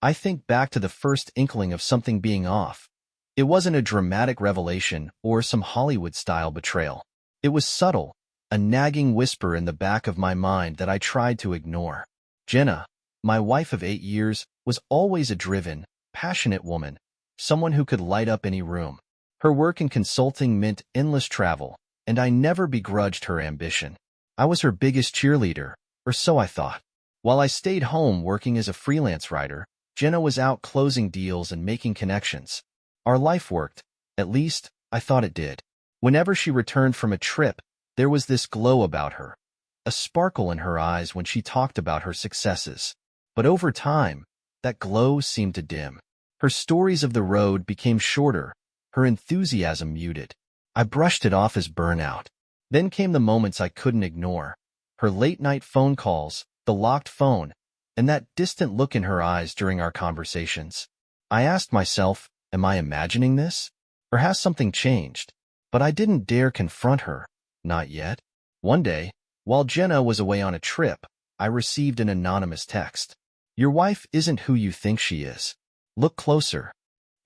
I think back to the first inkling of something being off. It wasn't a dramatic revelation or some Hollywood-style betrayal. It was subtle, a nagging whisper in the back of my mind that I tried to ignore. Jenna, my wife of 8 years, was always a driven, passionate woman, someone who could light up any room. Her work in consulting meant endless travel, and I never begrudged her ambition. I was her biggest cheerleader, or so I thought. While I stayed home working as a freelance writer, Jenna was out closing deals and making connections. Our life worked, at least, I thought it did. Whenever she returned from a trip, there was this glow about her, a sparkle in her eyes when she talked about her successes. But over time, that glow seemed to dim. Her stories of the road became shorter, her enthusiasm muted. I brushed it off as burnout. Then came the moments I couldn't ignore. Her late-night phone calls, the locked phone, and that distant look in her eyes during our conversations. I asked myself, am I imagining this? Or has something changed? But I didn't dare confront her. Not yet. One day, while Jenna was away on a trip, I received an anonymous text. Your wife isn't who you think she is. Look closer.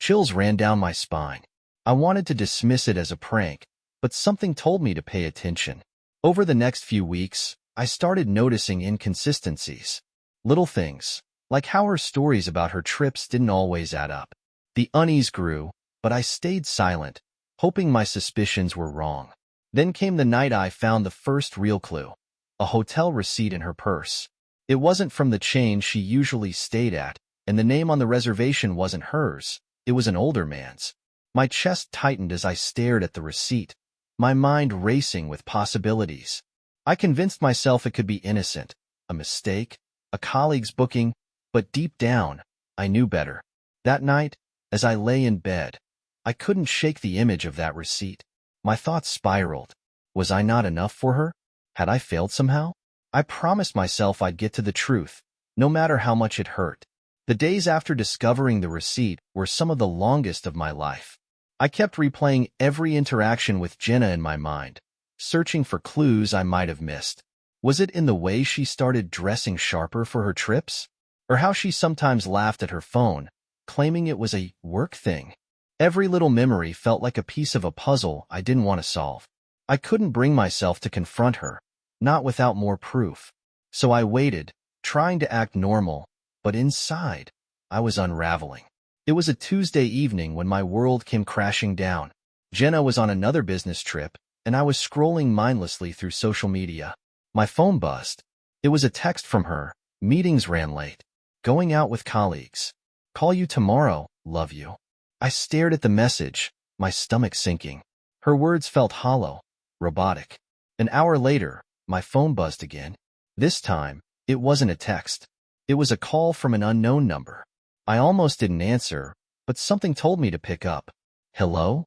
Chills ran down my spine. I wanted to dismiss it as a prank, but something told me to pay attention. Over the next few weeks, I started noticing inconsistencies. Little things, like how her stories about her trips didn't always add up. The unease grew, but I stayed silent, hoping my suspicions were wrong. Then came the night I found the first real clue, a hotel receipt in her purse. It wasn't from the chain she usually stayed at, and the name on the reservation wasn't hers. It was an older man's. My chest tightened as I stared at the receipt, my mind racing with possibilities. I convinced myself it could be innocent, a mistake, a colleague's booking, but deep down, I knew better. That night, as I lay in bed, I couldn't shake the image of that receipt. My thoughts spiraled. Was I not enough for her? Had I failed somehow? I promised myself I'd get to the truth, no matter how much it hurt. The days after discovering the receipt were some of the longest of my life. I kept replaying every interaction with Jenna in my mind, searching for clues I might have missed. Was it in the way she started dressing sharper for her trips? Or how she sometimes laughed at her phone, claiming it was a work thing? Every little memory felt like a piece of a puzzle I didn't want to solve. I couldn't bring myself to confront her, not without more proof. So I waited, trying to act normal, but inside, I was unraveling. It was a Tuesday evening when my world came crashing down. Jenna was on another business trip, and I was scrolling mindlessly through social media. My phone buzzed. It was a text from her. Meetings ran late. Going out with colleagues. Call you tomorrow, love you. I stared at the message, my stomach sinking. Her words felt hollow, robotic. An hour later, my phone buzzed again. This time, it wasn't a text. It was a call from an unknown number. I almost didn't answer, but something told me to pick up. Hello?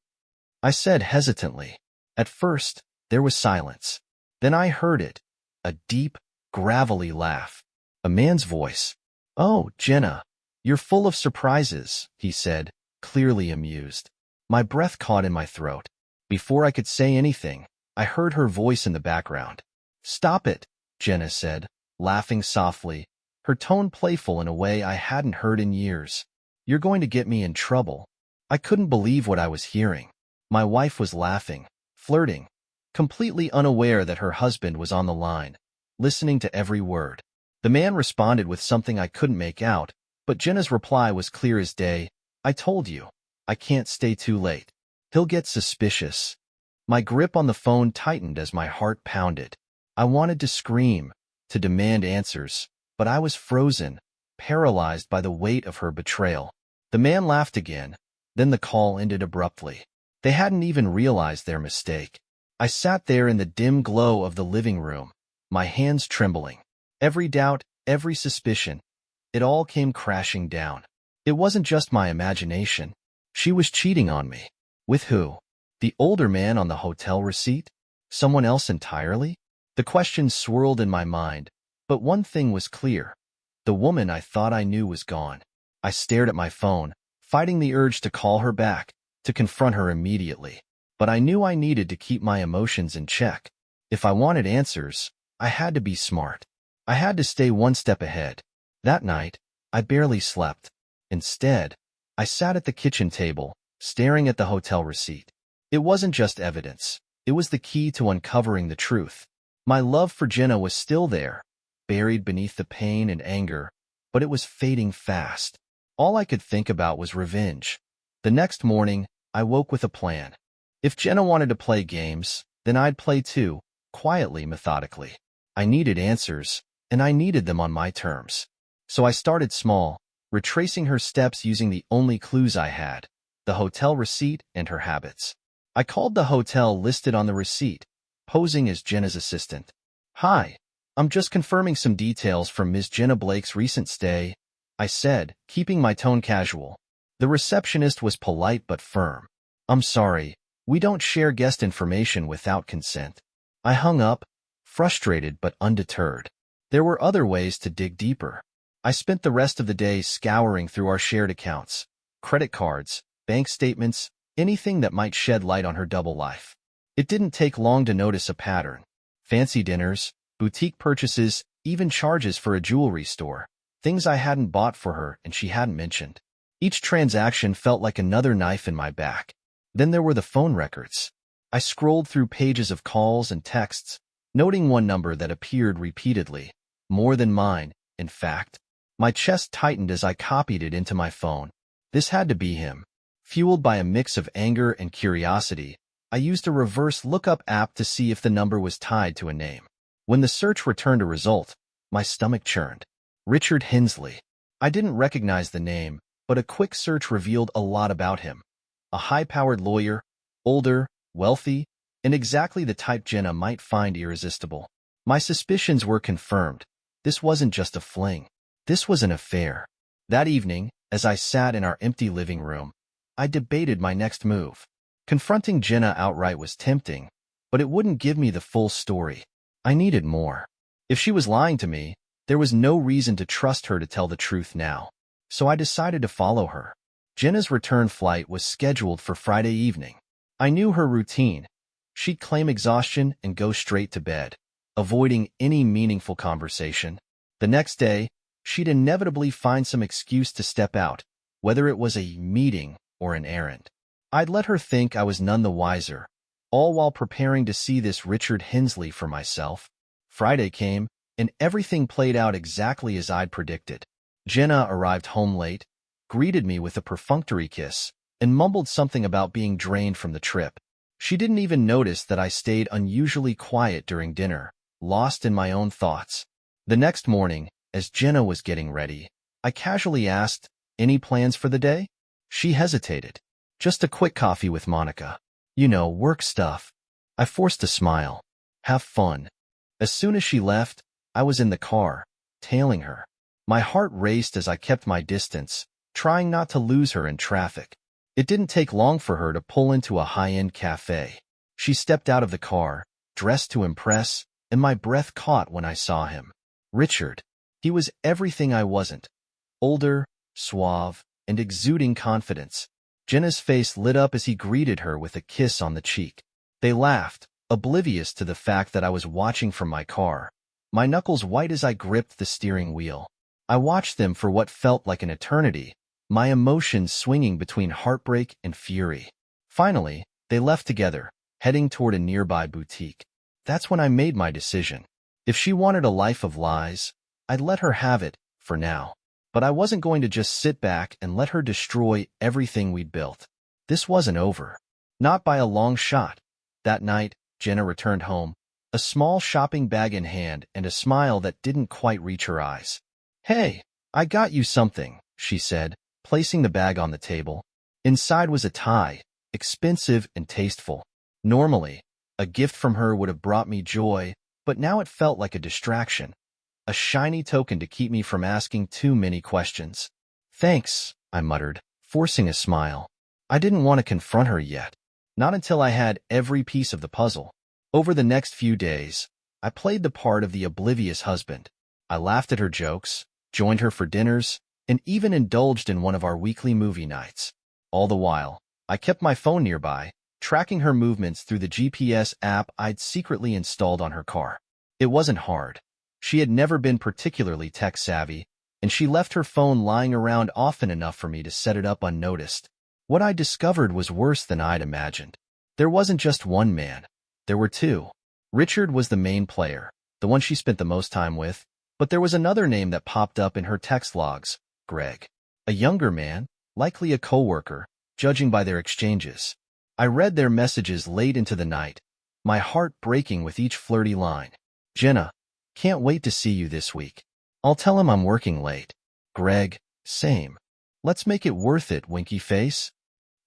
I said hesitantly. At first, there was silence. Then I heard it, a deep, gravelly laugh. A man's voice. Oh, Jenna, you're full of surprises, he said, clearly amused. My breath caught in my throat. Before I could say anything, I heard her voice in the background. Stop it, Jenna said, laughing softly, her tone playful in a way I hadn't heard in years. You're going to get me in trouble. I couldn't believe what I was hearing. My wife was laughing, flirting, completely unaware that her husband was on the line, listening to every word. The man responded with something I couldn't make out, but Jenna's reply was clear as day. I told you, I can't stay too late. He'll get suspicious. My grip on the phone tightened as my heart pounded. I wanted to scream, to demand answers, but I was frozen, paralyzed by the weight of her betrayal. The man laughed again, then the call ended abruptly. They hadn't even realized their mistake. I sat there in the dim glow of the living room, my hands trembling. Every doubt, every suspicion, it all came crashing down. It wasn't just my imagination. She was cheating on me. With who? The older man on the hotel receipt? Someone else entirely? The questions swirled in my mind, but one thing was clear. The woman I thought I knew was gone. I stared at my phone, fighting the urge to call her back, to confront her immediately. But I knew I needed to keep my emotions in check. If I wanted answers, I had to be smart. I had to stay one step ahead. That night, I barely slept. Instead, I sat at the kitchen table, staring at the hotel receipt. It wasn't just evidence. It was the key to uncovering the truth. My love for Jenna was still there, buried beneath the pain and anger, but it was fading fast. All I could think about was revenge. The next morning, I woke with a plan. If Jenna wanted to play games, then I'd play too, quietly, methodically. I needed answers, and I needed them on my terms. So I started small, retracing her steps using the only clues I had, the hotel receipt and her habits. I called the hotel listed on the receipt, posing as Jenna's assistant. "Hi, I'm just confirming some details from Ms. Jenna Blake's recent stay," I said, keeping my tone casual. The receptionist was polite but firm. "I'm sorry, we don't share guest information without consent." I hung up, frustrated but undeterred. There were other ways to dig deeper. I spent the rest of the day scouring through our shared accounts, credit cards, bank statements, anything that might shed light on her double life. It didn't take long to notice a pattern. Fancy dinners, boutique purchases, even charges for a jewelry store. Things I hadn't bought for her and she hadn't mentioned. Each transaction felt like another knife in my back. Then there were the phone records. I scrolled through pages of calls and texts, noting one number that appeared repeatedly. More than mine, in fact. My chest tightened as I copied it into my phone. This had to be him. Fueled by a mix of anger and curiosity, I used a reverse lookup app to see if the number was tied to a name. When the search returned a result, my stomach churned. Richard Hensley. I didn't recognize the name, but a quick search revealed a lot about him. A high-powered lawyer, older, wealthy, and exactly the type Jenna might find irresistible. My suspicions were confirmed. This wasn't just a fling. This was an affair. That evening, as I sat in our empty living room, I debated my next move. Confronting Jenna outright was tempting, but it wouldn't give me the full story. I needed more. If she was lying to me, there was no reason to trust her to tell the truth now. So I decided to follow her. Jenna's return flight was scheduled for Friday evening. I knew her routine. She'd claim exhaustion and go straight to bed, avoiding any meaningful conversation. The next day, she'd inevitably find some excuse to step out, whether it was a meeting or an errand. I'd let her think I was none the wiser, all while preparing to see this Richard Hensley for myself. Friday came, and everything played out exactly as I'd predicted. Jenna arrived home late, greeted me with a perfunctory kiss, and mumbled something about being drained from the trip. She didn't even notice that I stayed unusually quiet during dinner, lost in my own thoughts. The next morning, as Jenna was getting ready, I casually asked, "Any plans for the day?" She hesitated. "Just a quick coffee with Monica. You know, work stuff." I forced a smile. "Have fun." As soon as she left, I was in the car, tailing her. My heart raced as I kept my distance, trying not to lose her in traffic. It didn't take long for her to pull into a high-end cafe. She stepped out of the car, dressed to impress, and my breath caught when I saw him. Richard. He was everything I wasn't. Older, suave, and exuding confidence. Jenna's face lit up as he greeted her with a kiss on the cheek. They laughed, oblivious to the fact that I was watching from my car, my knuckles white as I gripped the steering wheel. I watched them for what felt like an eternity, my emotions swinging between heartbreak and fury. Finally, they left together, heading toward a nearby boutique. That's when I made my decision. If she wanted a life of lies, I'd let her have it, for now. But I wasn't going to just sit back and let her destroy everything we'd built. This wasn't over. Not by a long shot. That night, Jenna returned home, a small shopping bag in hand and a smile that didn't quite reach her eyes. "Hey, I got you something," she said, placing the bag on the table. Inside was a tie, expensive and tasteful. Normally, a gift from her would have brought me joy, but now it felt like a distraction. A shiny token to keep me from asking too many questions. "Thanks," I muttered, forcing a smile. I didn't want to confront her yet. Not until I had every piece of the puzzle. Over the next few days, I played the part of the oblivious husband. I laughed at her jokes, joined her for dinners, and even indulged in one of our weekly movie nights. All the while, I kept my phone nearby, tracking her movements through the GPS app I'd secretly installed on her car. It wasn't hard. She had never been particularly tech-savvy, and she left her phone lying around often enough for me to set it up unnoticed. What I discovered was worse than I'd imagined. There wasn't just one man. There were two. Richard was the main player, the one she spent the most time with, but there was another name that popped up in her text logs, Greg. A younger man, likely a coworker, judging by their exchanges. I read their messages late into the night, my heart breaking with each flirty line. Jenna, can't wait to see you this week. I'll tell him I'm working late. Greg, same. Let's make it worth it, winky face.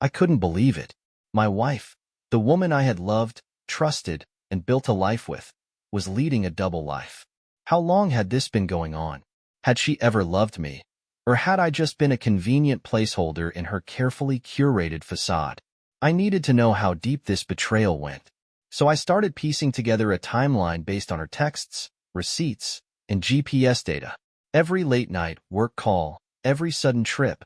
I couldn't believe it. My wife, the woman I had loved, trusted, and built a life with, was leading a double life. How long had this been going on? Had she ever loved me? Or had I just been a convenient placeholder in her carefully curated facade? I needed to know how deep this betrayal went. So I started piecing together a timeline based on her texts, receipts, and GPS data. Every late night work call, every sudden trip,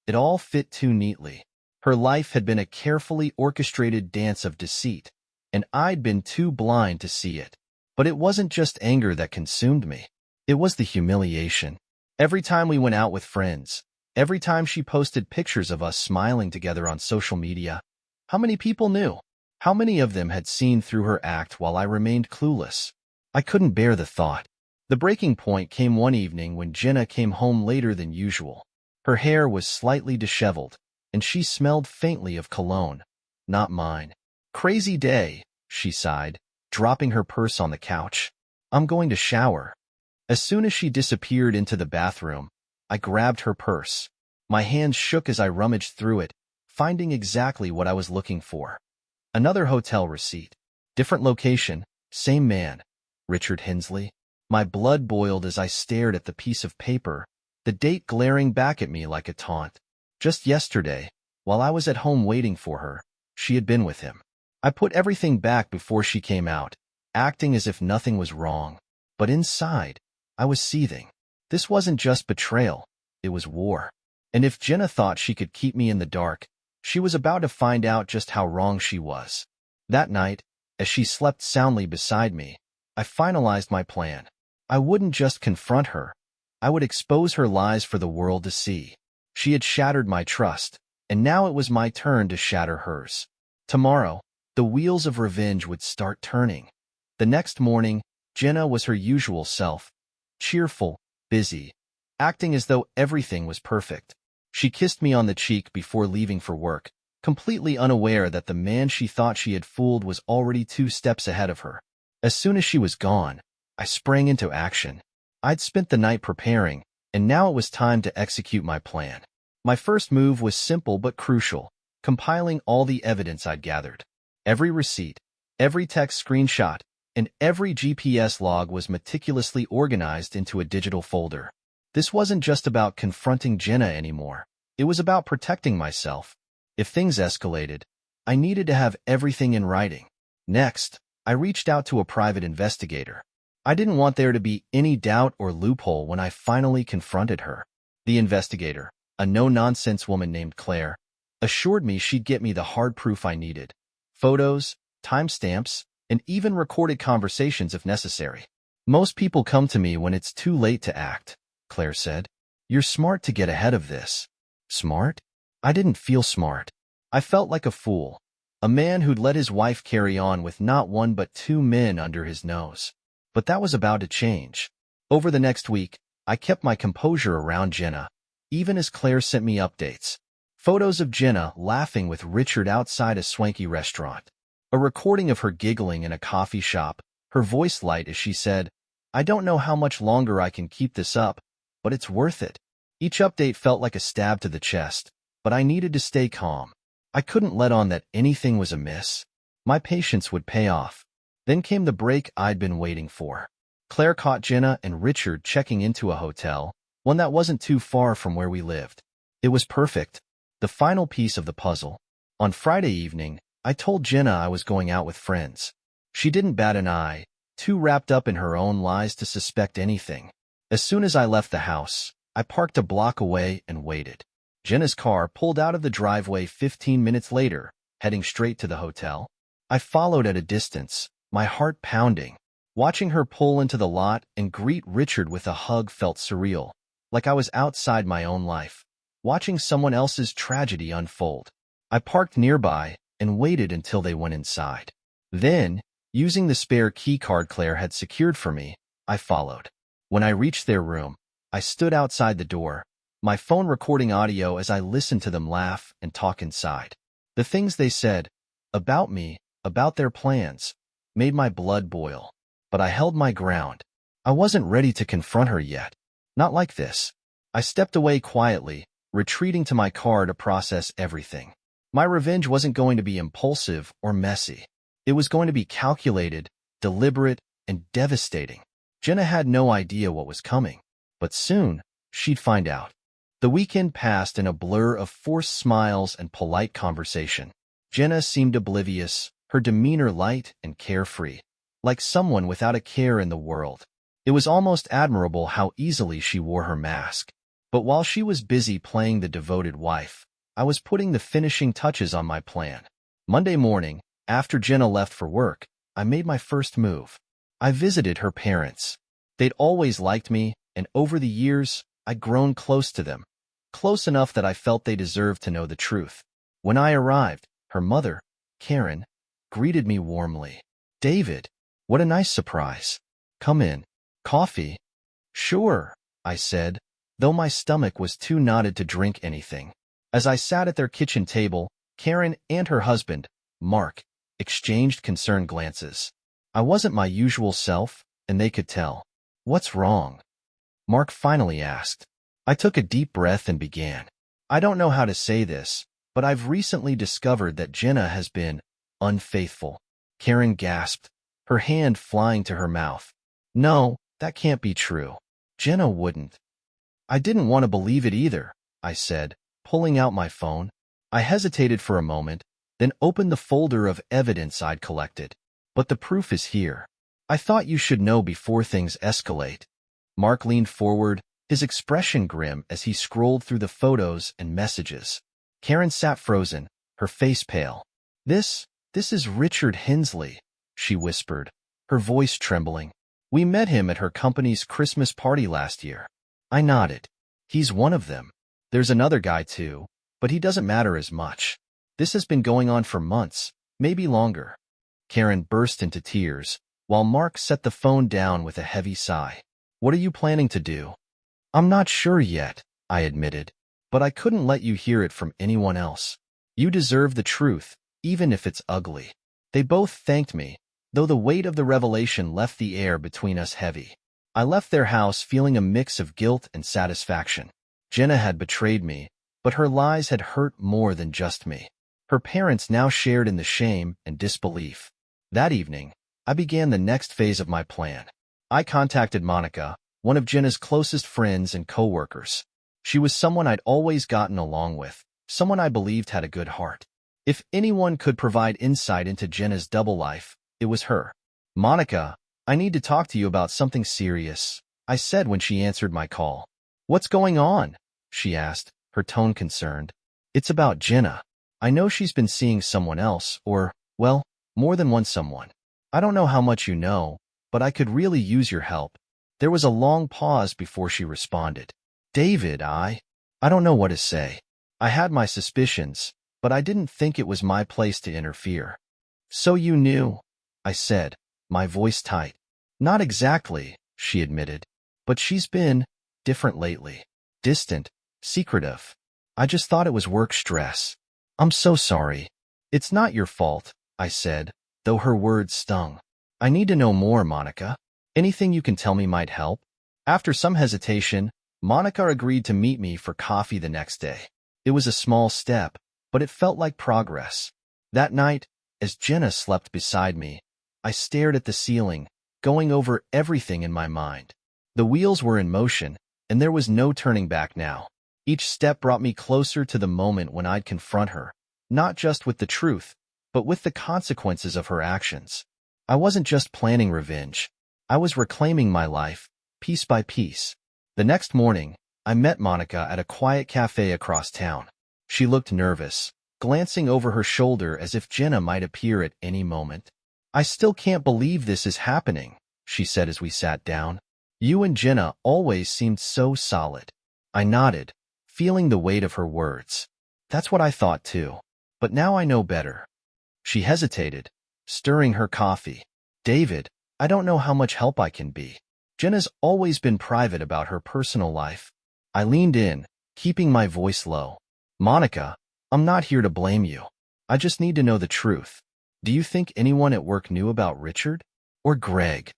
it all fit too neatly. Her life had been a carefully orchestrated dance of deceit, and I'd been too blind to see it. But it wasn't just anger that consumed me. It was the humiliation. Every time we went out with friends, every time she posted pictures of us smiling together on social media, how many people knew? How many of them had seen through her act while I remained clueless? I couldn't bear the thought. The breaking point came one evening when Jenna came home later than usual. Her hair was slightly disheveled, and she smelled faintly of cologne. Not mine. Crazy day, she sighed, dropping her purse on the couch. I'm going to shower. As soon as she disappeared into the bathroom, I grabbed her purse. My hands shook as I rummaged through it, finding exactly what I was looking for. Another hotel receipt. Different location, same man. Richard Hensley. My blood boiled as I stared at the piece of paper, the date glaring back at me like a taunt. Just yesterday, while I was at home waiting for her, she had been with him. I put everything back before she came out, acting as if nothing was wrong. But inside, I was seething. This wasn't just betrayal, it was war. And if Jenna thought she could keep me in the dark, she was about to find out just how wrong she was. That night, as she slept soundly beside me, I finalized my plan. I wouldn't just confront her. I would expose her lies for the world to see. She had shattered my trust, and now it was my turn to shatter hers. Tomorrow, the wheels of revenge would start turning. The next morning, Jenna was her usual self, cheerful, busy, acting as though everything was perfect. She kissed me on the cheek before leaving for work, completely unaware that the man she thought she had fooled was already 2 steps ahead of her. As soon as she was gone, I sprang into action. I'd spent the night preparing, and now it was time to execute my plan. My first move was simple but crucial, compiling all the evidence I'd gathered. Every receipt, every text screenshot, and every GPS log was meticulously organized into a digital folder. This wasn't just about confronting Jenna anymore. It was about protecting myself. If things escalated, I needed to have everything in writing. Next, I reached out to a private investigator. I didn't want there to be any doubt or loophole when I finally confronted her. The investigator, a no-nonsense woman named Claire, assured me she'd get me the hard proof I needed. Photos, timestamps, and even recorded conversations if necessary. Most people come to me when it's too late to act, Claire said. You're smart to get ahead of this. Smart? I didn't feel smart. I felt like a fool. A man who'd let his wife carry on with not one but 2 men under his nose. But that was about to change. Over the next week, I kept my composure around Jenna, even as Claire sent me updates. Photos of Jenna laughing with Richard outside a swanky restaurant. A recording of her giggling in a coffee shop, her voice light as she said, I don't know how much longer I can keep this up, but it's worth it. Each update felt like a stab to the chest, but I needed to stay calm. I couldn't let on that anything was amiss. My patience would pay off. Then came the break I'd been waiting for. Claire caught Jenna and Richard checking into a hotel, one that wasn't too far from where we lived. It was perfect. The final piece of the puzzle. On Friday evening, I told Jenna I was going out with friends. She didn't bat an eye, too wrapped up in her own lies to suspect anything. As soon as I left the house, I parked a block away and waited. Jenna's car pulled out of the driveway 15 minutes later, heading straight to the hotel. I followed at a distance, my heart pounding. Watching her pull into the lot and greet Richard with a hug felt surreal. like I was outside my own life, watching someone else's tragedy unfold. I parked nearby and waited until they went inside. Then, using the spare key card Claire had secured for me, I followed. When I reached their room, I stood outside the door, my phone recording audio as I listened to them laugh and talk inside. The things they said, about me, about their plans, made my blood boil. But I held my ground. I wasn't ready to confront her yet. Not like this. I stepped away quietly, retreating to my car to process everything. My revenge wasn't going to be impulsive or messy. It was going to be calculated, deliberate, and devastating. Jenna had no idea what was coming, but soon she'd find out. The weekend passed in a blur of forced smiles and polite conversation. Jenna seemed oblivious, her demeanor light and carefree, like someone without a care in the world. It was almost admirable how easily she wore her mask. But while she was busy playing the devoted wife, I was putting the finishing touches on my plan. Monday morning, after Jenna left for work, I made my first move. I visited her parents. They'd always liked me, and over the years, I'd grown close to them. Close enough that I felt they deserved to know the truth. When I arrived, her mother, Karen, greeted me warmly. "David, what a nice surprise. Come in. Coffee?" "Sure," I said, though my stomach was too knotted to drink anything. As I sat at their kitchen table, Karen and her husband, Mark, exchanged concerned glances. I wasn't my usual self, and they could tell. "What's wrong?" Mark finally asked. I took a deep breath and began. "I don't know how to say this, but I've recently discovered that Jenna has been unfaithful." Karen gasped, her hand flying to her mouth. "No, that can't be true. Jenna wouldn't." "I didn't want to believe it either," I said, pulling out my phone. I hesitated for a moment, then opened the folder of evidence I'd collected. "But the proof is here. I thought you should know before things escalate." Mark leaned forward, his expression grim as he scrolled through the photos and messages. Karen sat frozen, her face pale. This is Richard Hensley," she whispered, her voice trembling. "We met him at her company's Christmas party last year." I nodded. "He's one of them. There's another guy too, but he doesn't matter as much. This has been going on for months, maybe longer." Karen burst into tears, while Mark set the phone down with a heavy sigh. "What are you planning to do?" "I'm not sure yet," I admitted, "but I couldn't let you hear it from anyone else. You deserve the truth, even if it's ugly." They both thanked me, though the weight of the revelation left the air between us heavy. I left their house feeling a mix of guilt and satisfaction. Jenna had betrayed me, but her lies had hurt more than just me. Her parents now shared in the shame and disbelief. That evening, I began the next phase of my plan. I contacted Monica, one of Jenna's closest friends and co-workers. She was someone I'd always gotten along with, someone I believed had a good heart. If anyone could provide insight into Jenna's double life, it was her. "Monica, I need to talk to you about something serious," I said when she answered my call. "What's going on?" she asked, her tone concerned. "It's about Jenna. I know she's been seeing someone else, or, well, more than one someone. I don't know how much you know, but I could really use your help." There was a long pause before she responded. "David, I don't know what to say. I had my suspicions, but I didn't think it was my place to interfere." "So you knew," I said, my voice tight. "Not exactly," she admitted, "but she's been different lately. Distant, secretive. I just thought it was work stress." "I'm so sorry." "It's not your fault," I said, though her words stung. "I need to know more, Monica. Anything you can tell me might help." After some hesitation, Monica agreed to meet me for coffee the next day. It was a small step, but it felt like progress. That night, as Jenna slept beside me, I stared at the ceiling, going over everything in my mind. The wheels were in motion, and there was no turning back now. Each step brought me closer to the moment when I'd confront her, not just with the truth, but with the consequences of her actions. I wasn't just planning revenge. I was reclaiming my life, piece by piece. The next morning, I met Monica at a quiet cafe across town. She looked nervous, glancing over her shoulder as if Jenna might appear at any moment. "I still can't believe this is happening," she said as we sat down. "You and Jenna always seemed so solid." I nodded, feeling the weight of her words. That's what I thought too. But now I know better. She hesitated, stirring her coffee. David, I don't know how much help I can be. Jenna's always been private about her personal life. I leaned in, keeping my voice low. Monica, I'm not here to blame you. I just need to know the truth. Do you think anyone at work knew about Richard? Or Greg?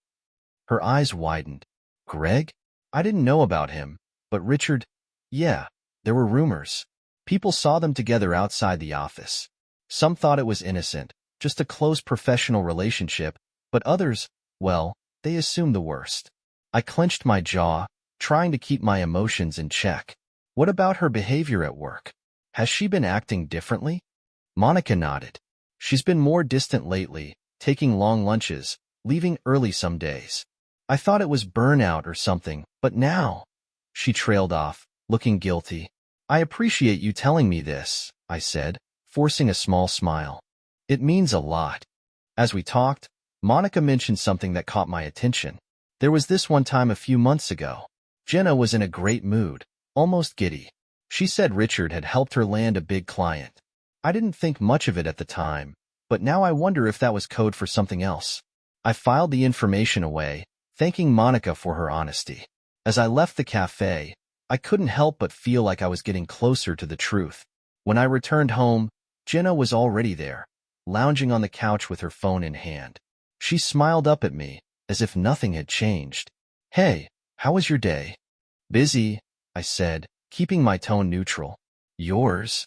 Her eyes widened. Greg? I didn't know about him, but Richard, yeah, there were rumors. People saw them together outside the office. Some thought it was innocent, just a close professional relationship, but others, well, they assumed the worst. I clenched my jaw, trying to keep my emotions in check. What about her behavior at work? Has she been acting differently? Monica nodded. She's been more distant lately, taking long lunches, leaving early some days. I thought it was burnout or something, but now... She trailed off, looking guilty. I appreciate you telling me this, I said, forcing a small smile. It means a lot. As we talked, Monica mentioned something that caught my attention. There was this one time a few months ago. Jenna was in a great mood, almost giddy. She said Richard had helped her land a big client. I didn't think much of it at the time, but now I wonder if that was code for something else. I filed the information away, thanking Monica for her honesty. As I left the cafe, I couldn't help but feel like I was getting closer to the truth. When I returned home, Jenna was already there, lounging on the couch with her phone in hand. She smiled up at me, as if nothing had changed. Hey, how was your day? Busy, I said, keeping my tone neutral. Yours?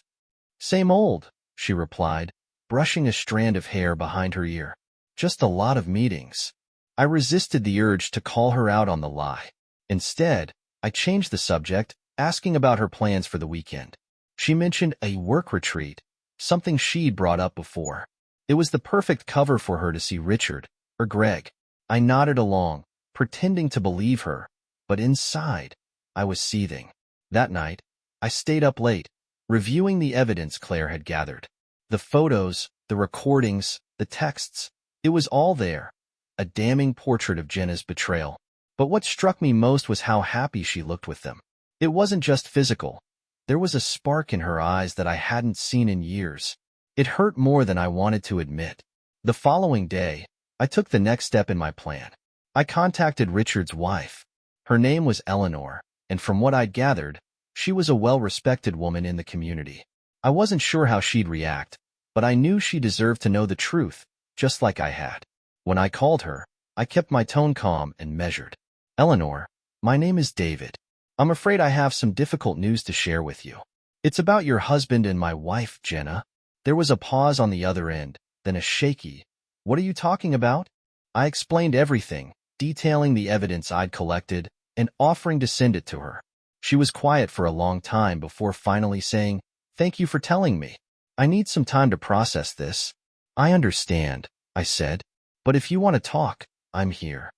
Same old, she replied, brushing a strand of hair behind her ear. Just a lot of meetings. I resisted the urge to call her out on the lie. Instead, I changed the subject, asking about her plans for the weekend. She mentioned a work retreat, something she'd brought up before. It was the perfect cover for her to see Richard, or Greg. I nodded along, pretending to believe her, but inside, I was seething. That night, I stayed up late, reviewing the evidence Claire had gathered. The photos, the recordings, the texts, it was all there, a damning portrait of Jenna's betrayal. But what struck me most was how happy she looked with them. It wasn't just physical. There was a spark in her eyes that I hadn't seen in years. It hurt more than I wanted to admit. The following day, I took the next step in my plan. I contacted Richard's wife. Her name was Eleanor, and from what I'd gathered, she was a well-respected woman in the community. I wasn't sure how she'd react, but I knew she deserved to know the truth, just like I had. When I called her, I kept my tone calm and measured. Eleanor, my name is David. I'm afraid I have some difficult news to share with you. It's about your husband and my wife, Jenna. There was a pause on the other end, then a shaky, "What are you talking about?" I explained everything, detailing the evidence I'd collected and offering to send it to her. She was quiet for a long time before finally saying, "Thank you for telling me. I need some time to process this." "I understand," I said, "but if you want to talk, I'm here."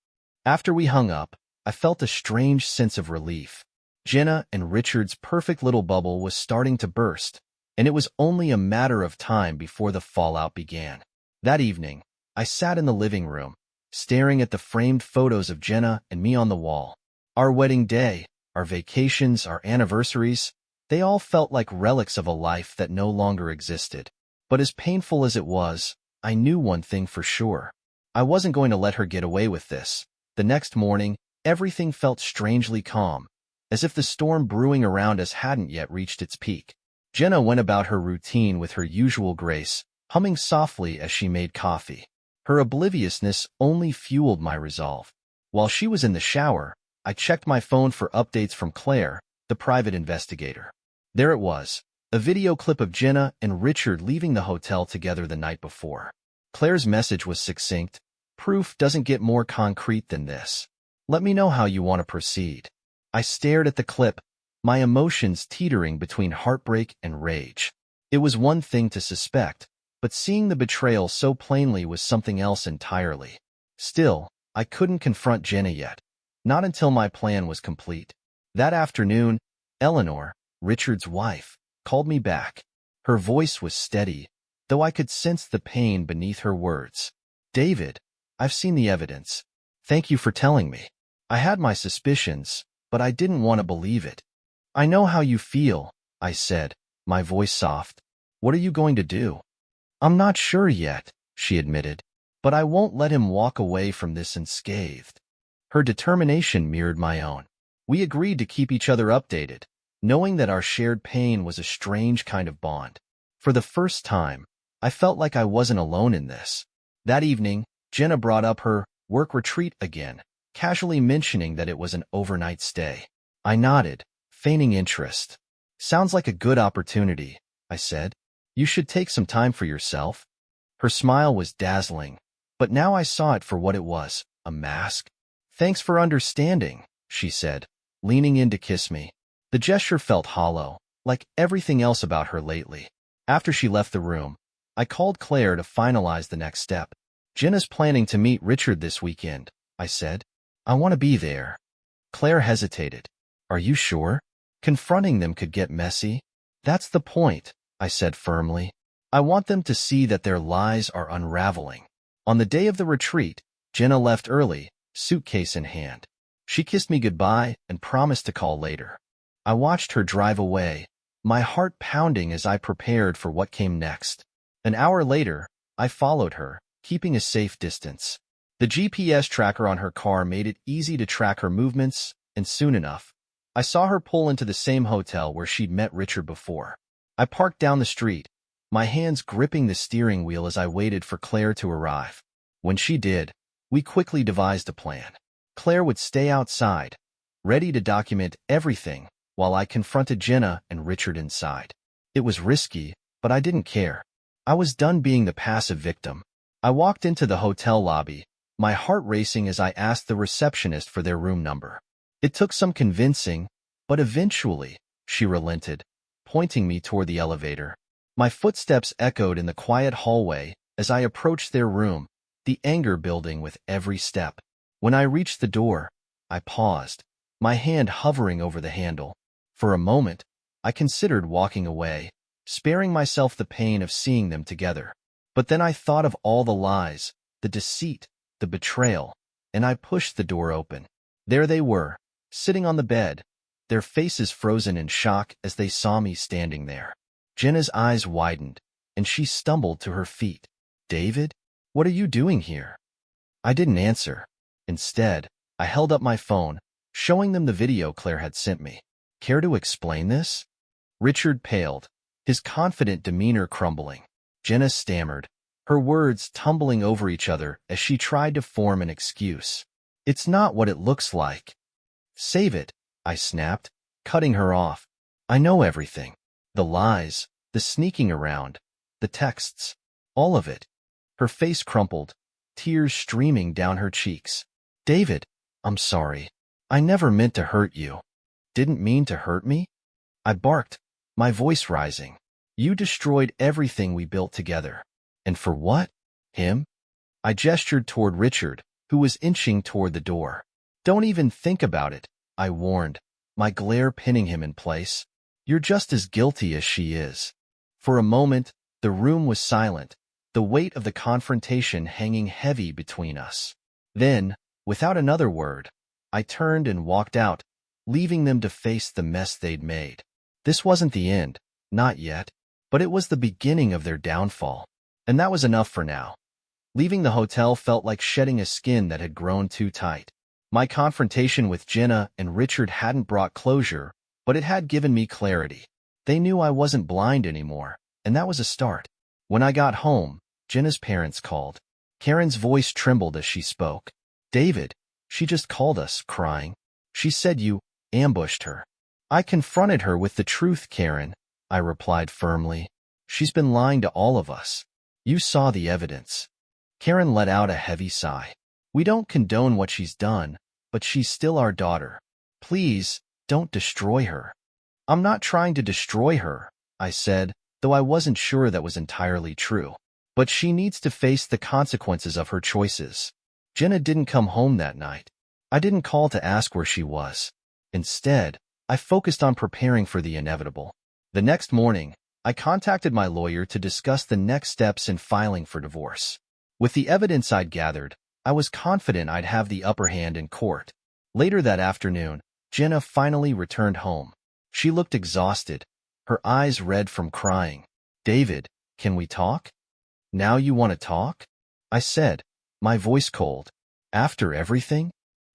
After we hung up, I felt a strange sense of relief. Jenna and Richard's perfect little bubble was starting to burst, and it was only a matter of time before the fallout began. That evening, I sat in the living room, staring at the framed photos of Jenna and me on the wall. Our wedding day, our vacations, our anniversaries, they all felt like relics of a life that no longer existed. But as painful as it was, I knew one thing for sure. I wasn't going to let her get away with this. The next morning, everything felt strangely calm, as if the storm brewing around us hadn't yet reached its peak. Jenna went about her routine with her usual grace, humming softly as she made coffee. Her obliviousness only fueled my resolve. While she was in the shower, I checked my phone for updates from Claire, the private investigator. There it was, a video clip of Jenna and Richard leaving the hotel together the night before. Claire's message was succinct. "Proof doesn't get more concrete than this. Let me know how you want to proceed." I stared at the clip, my emotions teetering between heartbreak and rage. It was one thing to suspect, but seeing the betrayal so plainly was something else entirely. Still, I couldn't confront Jenna yet, not until my plan was complete. That afternoon, Eleanor, Richard's wife, called me back. Her voice was steady, though I could sense the pain beneath her words. "David, I've seen the evidence. Thank you for telling me. I had my suspicions, but I didn't want to believe it. I know how you feel, I said, my voice soft. What are you going to do? I'm not sure yet, she admitted, but I won't let him walk away from this unscathed. Her determination mirrored my own. We agreed to keep each other updated, knowing that our shared pain was a strange kind of bond. For the first time, I felt like I wasn't alone in this. That evening, Jenna brought up her work retreat again, casually mentioning that it was an overnight stay. I nodded, feigning interest. Sounds like a good opportunity, I said. You should take some time for yourself. Her smile was dazzling, but now I saw it for what it was, a mask. Thanks for understanding, she said, leaning in to kiss me. The gesture felt hollow, like everything else about her lately. After she left the room, I called Claire to finalize the next step. Jenna's planning to meet Richard this weekend, I said. I want to be there. Claire hesitated. Are you sure? Confronting them could get messy. That's the point, I said firmly. I want them to see that their lies are unraveling. On the day of the retreat, Jenna left early, suitcase in hand. She kissed me goodbye and promised to call later. I watched her drive away, my heart pounding as I prepared for what came next. An hour later, I followed her, keeping a safe distance. The GPS tracker on her car made it easy to track her movements, and soon enough, I saw her pull into the same hotel where she'd met Richard before. I parked down the street, my hands gripping the steering wheel as I waited for Claire to arrive. When she did, we quickly devised a plan. Claire would stay outside, ready to document everything, while I confronted Jenna and Richard inside. It was risky, but I didn't care. I was done being the passive victim. I walked into the hotel lobby, my heart racing as I asked the receptionist for their room number. It took some convincing, but eventually, she relented, pointing me toward the elevator. My footsteps echoed in the quiet hallway as I approached their room, the anger building with every step. When I reached the door, I paused, my hand hovering over the handle. For a moment, I considered walking away, sparing myself the pain of seeing them together. But then I thought of all the lies, the deceit, the betrayal, and I pushed the door open. There they were, sitting on the bed, their faces frozen in shock as they saw me standing there. Jenna's eyes widened, and she stumbled to her feet. David, what are you doing here? I didn't answer. Instead, I held up my phone, showing them the video Claire had sent me. Care to explain this? Richard paled, his confident demeanor crumbling. Jenna stammered, her words tumbling over each other as she tried to form an excuse. It's not what it looks like. Save it, I snapped, cutting her off. I know everything. The lies, the sneaking around, the texts, all of it. Her face crumpled, tears streaming down her cheeks. David, I'm sorry. I never meant to hurt you. Didn't mean to hurt me? I barked, my voice rising. You destroyed everything we built together. And for what? Him? I gestured toward Richard, who was inching toward the door. Don't even think about it, I warned, my glare pinning him in place. You're just as guilty as she is. For a moment, the room was silent, the weight of the confrontation hanging heavy between us. Then, without another word, I turned and walked out, leaving them to face the mess they'd made. This wasn't the end, not yet, but it was the beginning of their downfall. And that was enough for now. Leaving the hotel felt like shedding a skin that had grown too tight. My confrontation with Jenna and Richard hadn't brought closure, but it had given me clarity. They knew I wasn't blind anymore, and that was a start. When I got home, Jenna's parents called. Karen's voice trembled as she spoke. David, she just called us, crying. She said you ambushed her. I confronted her with the truth, Karen, I replied firmly. She's been lying to all of us. You saw the evidence. Karen let out a heavy sigh. We don't condone what she's done, but she's still our daughter. Please, don't destroy her. I'm not trying to destroy her, I said, though I wasn't sure that was entirely true. But she needs to face the consequences of her choices. Jenna didn't come home that night. I didn't call to ask where she was. Instead, I focused on preparing for the inevitable. The next morning, I contacted my lawyer to discuss the next steps in filing for divorce. With the evidence I'd gathered, I was confident I'd have the upper hand in court. Later that afternoon, Jenna finally returned home. She looked exhausted, her eyes red from crying. David, can we talk? Now you want to talk? I said, my voice cold. After everything?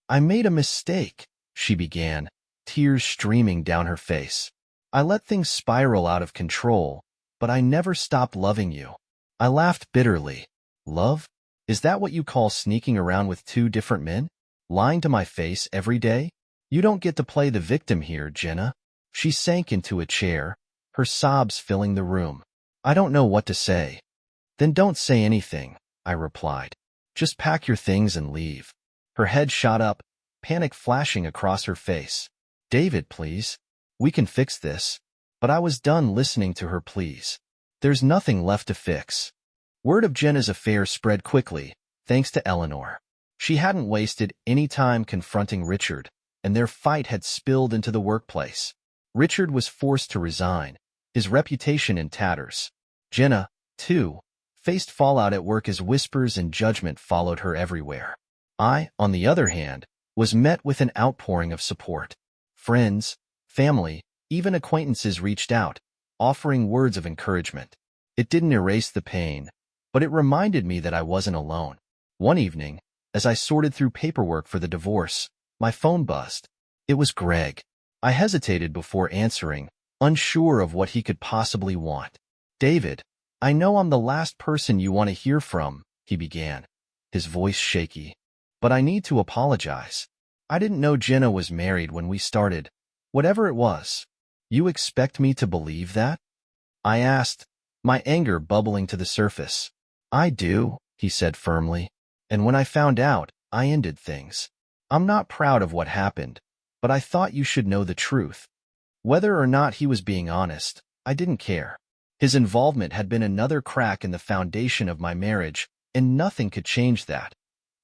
I made a mistake, she began, tears streaming down her face. I let things spiral out of control, but I never stopped loving you. I laughed bitterly. Love? Is that what you call sneaking around with two different men? Lying to my face every day? You don't get to play the victim here, Jenna. She sank into a chair, her sobs filling the room. I don't know what to say. Then don't say anything, I replied. Just pack your things and leave. Her head shot up, panic flashing across her face. David, please. We can fix this. But I was done listening to her pleas. There's nothing left to fix. Word of Jenna's affair spread quickly, thanks to Eleanor. She hadn't wasted any time confronting Richard, and their fight had spilled into the workplace. Richard was forced to resign, his reputation in tatters. Jenna, too, faced fallout at work as whispers and judgment followed her everywhere. I, on the other hand, was met with an outpouring of support. Friends, family, even acquaintances reached out, offering words of encouragement. It didn't erase the pain, but it reminded me that I wasn't alone. One evening, as I sorted through paperwork for the divorce, my phone buzzed. It was Greg. I hesitated before answering, unsure of what he could possibly want. David, I know I'm the last person you want to hear from, he began, his voice shaky. But I need to apologize. I didn't know Jenna was married when we started. Whatever it was. You expect me to believe that? I asked, my anger bubbling to the surface. I do, he said firmly. And when I found out, I ended things. I'm not proud of what happened, but I thought you should know the truth. Whether or not he was being honest, I didn't care. His involvement had been another crack in the foundation of my marriage, and nothing could change that.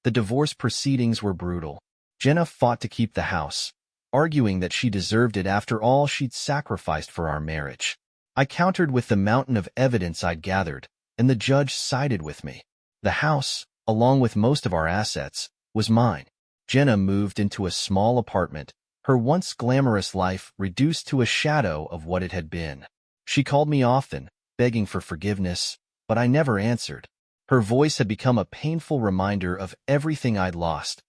The divorce proceedings were brutal. Jenna fought to keep the house, arguing that she deserved it after all she'd sacrificed for our marriage. I countered with the mountain of evidence I'd gathered, and the judge sided with me. The house, along with most of our assets, was mine. Jenna moved into a small apartment, her once glamorous life reduced to a shadow of what it had been. She called me often, begging for forgiveness, but I never answered. Her voice had become a painful reminder of everything I'd lost.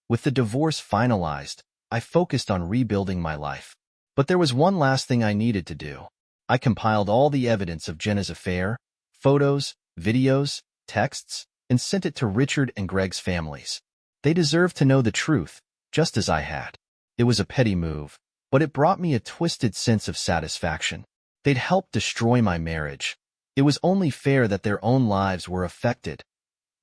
With the divorce finalized, I focused on rebuilding my life. But there was one last thing I needed to do. I compiled all the evidence of Jenna's affair, photos, videos, texts, and sent it to Richard and Greg's families. They deserved to know the truth, just as I had. It was a petty move, but it brought me a twisted sense of satisfaction. They'd helped destroy my marriage. It was only fair that their own lives were affected.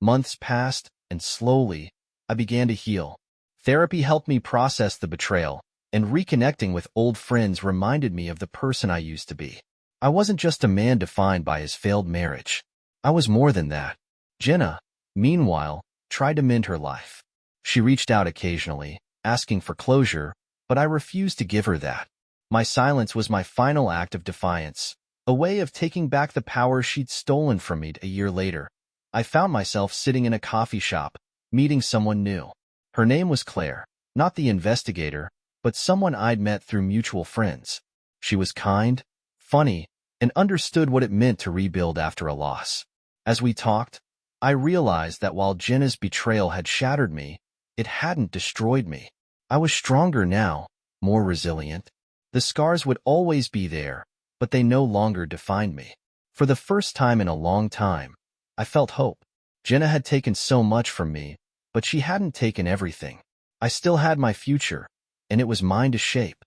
Months passed, and slowly, I began to heal. Therapy helped me process the betrayal, and reconnecting with old friends reminded me of the person I used to be. I wasn't just a man defined by his failed marriage. I was more than that. Jenna, meanwhile, tried to mend her life. She reached out occasionally, asking for closure, but I refused to give her that. My silence was my final act of defiance, a way of taking back the power she'd stolen from me a year later. I found myself sitting in a coffee shop, meeting someone new. Her name was Claire, not the investigator, but someone I'd met through mutual friends. She was kind, funny, and understood what it meant to rebuild after a loss. As we talked, I realized that while Jenna's betrayal had shattered me, it hadn't destroyed me. I was stronger now, more resilient. The scars would always be there, but they no longer defined me. For the first time in a long time, I felt hope. Jenna had taken so much from me, but she hadn't taken everything. I still had my future, and it was mine to shape.